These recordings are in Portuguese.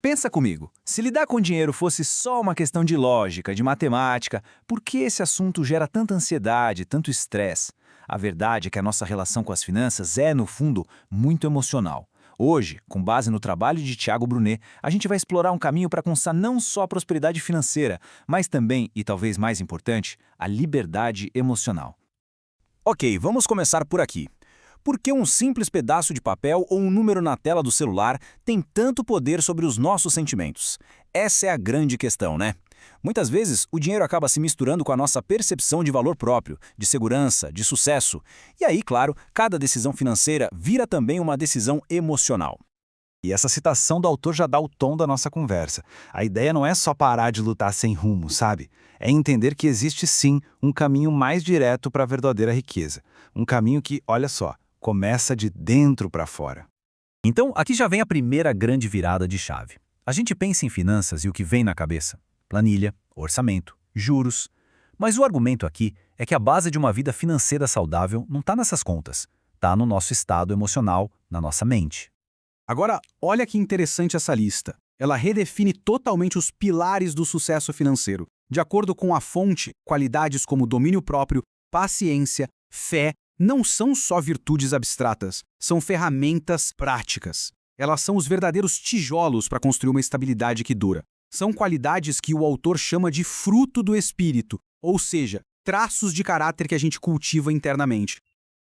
Pensa comigo, se lidar com dinheiro fosse só uma questão de lógica, de matemática, por que esse assunto gera tanta ansiedade, tanto estresse? A verdade é que a nossa relação com as finanças é, no fundo, muito emocional. Hoje, com base no trabalho de Thiago Brunet, a gente vai explorar um caminho para alcançar não só a prosperidade financeira, mas também, e talvez mais importante, a liberdade emocional. Ok, vamos começar por aqui. Por que um simples pedaço de papel ou um número na tela do celular tem tanto poder sobre os nossos sentimentos? Essa é a grande questão, né? Muitas vezes, o dinheiro acaba se misturando com a nossa percepção de valor próprio, de segurança, de sucesso. E aí, claro, cada decisão financeira vira também uma decisão emocional. E essa citação do autor já dá o tom da nossa conversa. A ideia não é só parar de lutar sem rumo, sabe? É entender que existe sim um caminho mais direto para a verdadeira riqueza. Um caminho que, olha só, começa de dentro para fora. Então, aqui já vem a primeira grande virada de chave. A gente pensa em finanças e o que vem na cabeça? Planilha, orçamento, juros. Mas o argumento aqui é que a base de uma vida financeira saudável não está nessas contas. Está no nosso estado emocional, na nossa mente. Agora, olha que interessante essa lista. Ela redefine totalmente os pilares do sucesso financeiro. De acordo com a fonte, qualidades como domínio próprio, paciência, fé, não são só virtudes abstratas, são ferramentas práticas. Elas são os verdadeiros tijolos para construir uma estabilidade que dura. São qualidades que o autor chama de fruto do espírito, ou seja, traços de caráter que a gente cultiva internamente.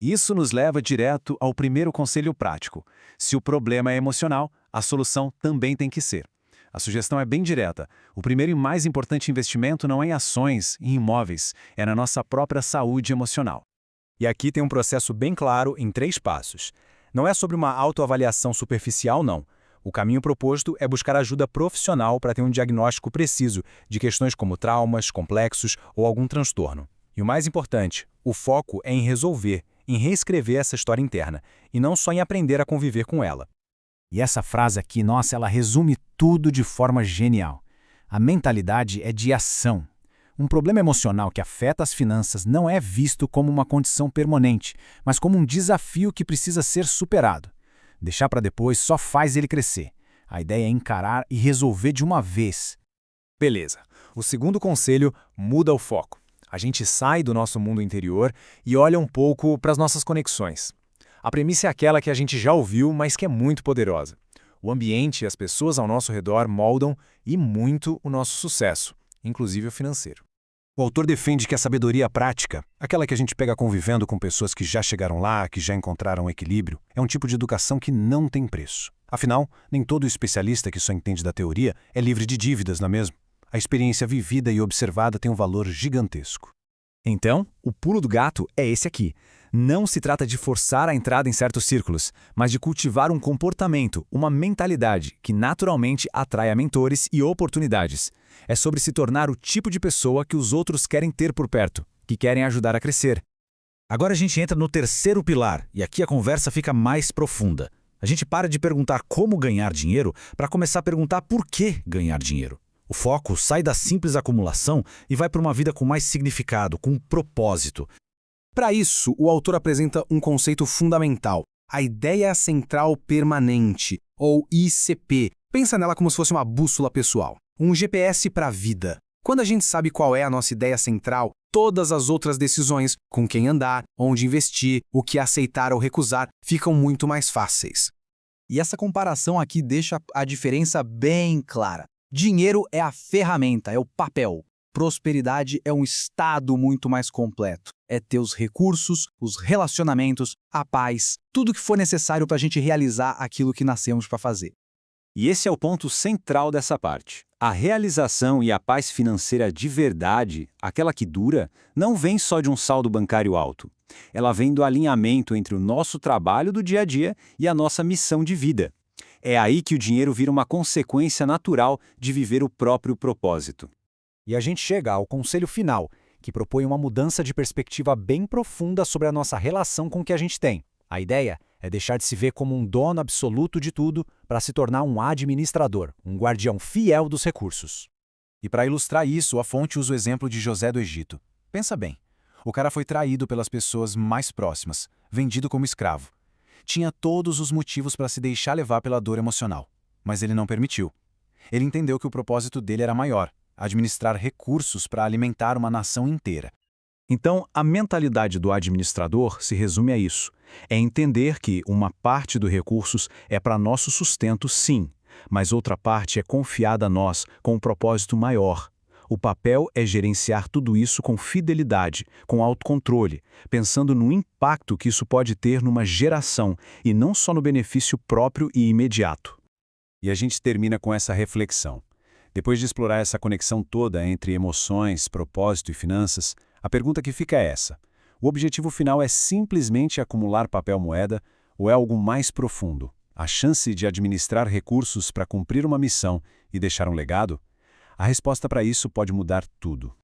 Isso nos leva direto ao primeiro conselho prático. Se o problema é emocional, a solução também tem que ser. A sugestão é bem direta. O primeiro e mais importante investimento não é em ações e imóveis, é na nossa própria saúde emocional. E aqui tem um processo bem claro em 3 passos. Não é sobre uma autoavaliação superficial, não. O caminho proposto é buscar ajuda profissional para ter um diagnóstico preciso de questões como traumas, complexos ou algum transtorno. E o mais importante, o foco é em resolver, em reescrever essa história interna, e não só em aprender a conviver com ela. E essa frase aqui, nossa, ela resume tudo de forma genial. A mentalidade é de ação. Um problema emocional que afeta as finanças não é visto como uma condição permanente, mas como um desafio que precisa ser superado. Deixar para depois só faz ele crescer. A ideia é encarar e resolver de uma vez. Beleza. O segundo conselho muda o foco. A gente sai do nosso mundo interior e olha um pouco para as nossas conexões. A premissa é aquela que a gente já ouviu, mas que é muito poderosa. O ambiente e as pessoas ao nosso redor moldam e muito o nosso sucesso, inclusive o financeiro. O autor defende que a sabedoria prática, aquela que a gente pega convivendo com pessoas que já chegaram lá, que já encontraram equilíbrio, é um tipo de educação que não tem preço. Afinal, nem todo especialista que só entende da teoria é livre de dívidas, não é mesmo? A experiência vivida e observada tem um valor gigantesco. Então, o pulo do gato é esse aqui. Não se trata de forçar a entrada em certos círculos, mas de cultivar um comportamento, uma mentalidade que naturalmente atrai a mentores e oportunidades. É sobre se tornar o tipo de pessoa que os outros querem ter por perto, que querem ajudar a crescer. Agora a gente entra no terceiro pilar, e aqui a conversa fica mais profunda. A gente para de perguntar como ganhar dinheiro para começar a perguntar por que ganhar dinheiro. O foco sai da simples acumulação e vai para uma vida com mais significado, com propósito. Para isso, o autor apresenta um conceito fundamental, a ideia central permanente, ou ICP. Pensa nela como se fosse uma bússola pessoal, um GPS para a vida. Quando a gente sabe qual é a nossa ideia central, todas as outras decisões, com quem andar, onde investir, o que aceitar ou recusar, ficam muito mais fáceis. E essa comparação aqui deixa a diferença bem clara. Dinheiro é a ferramenta, é o papel. Prosperidade é um estado muito mais completo. É ter os recursos, os relacionamentos, a paz, tudo que for necessário para a gente realizar aquilo que nascemos para fazer. E esse é o ponto central dessa parte. A realização e a paz financeira de verdade, aquela que dura, não vem só de um saldo bancário alto. Ela vem do alinhamento entre o nosso trabalho do dia a dia e a nossa missão de vida. É aí que o dinheiro vira uma consequência natural de viver o próprio propósito. E a gente chega ao conselho final, que propõe uma mudança de perspectiva bem profunda sobre a nossa relação com o que a gente tem. A ideia é deixar de se ver como um dono absoluto de tudo para se tornar um administrador, um guardião fiel dos recursos. E para ilustrar isso, a fonte usa o exemplo de José do Egito. Pensa bem, o cara foi traído pelas pessoas mais próximas, vendido como escravo. Tinha todos os motivos para se deixar levar pela dor emocional, mas ele não permitiu. Ele entendeu que o propósito dele era maior: administrar recursos para alimentar uma nação inteira. Então, a mentalidade do administrador se resume a isso. É entender que uma parte dos recursos é para nosso sustento, sim, mas outra parte é confiada a nós com um propósito maior. O papel é gerenciar tudo isso com fidelidade, com autocontrole, pensando no impacto que isso pode ter numa geração e não só no benefício próprio e imediato. E a gente termina com essa reflexão. Depois de explorar essa conexão toda entre emoções, propósito e finanças, a pergunta que fica é essa: o objetivo final é simplesmente acumular papel-moeda ou é algo mais profundo? A chance de administrar recursos para cumprir uma missão e deixar um legado? A resposta para isso pode mudar tudo.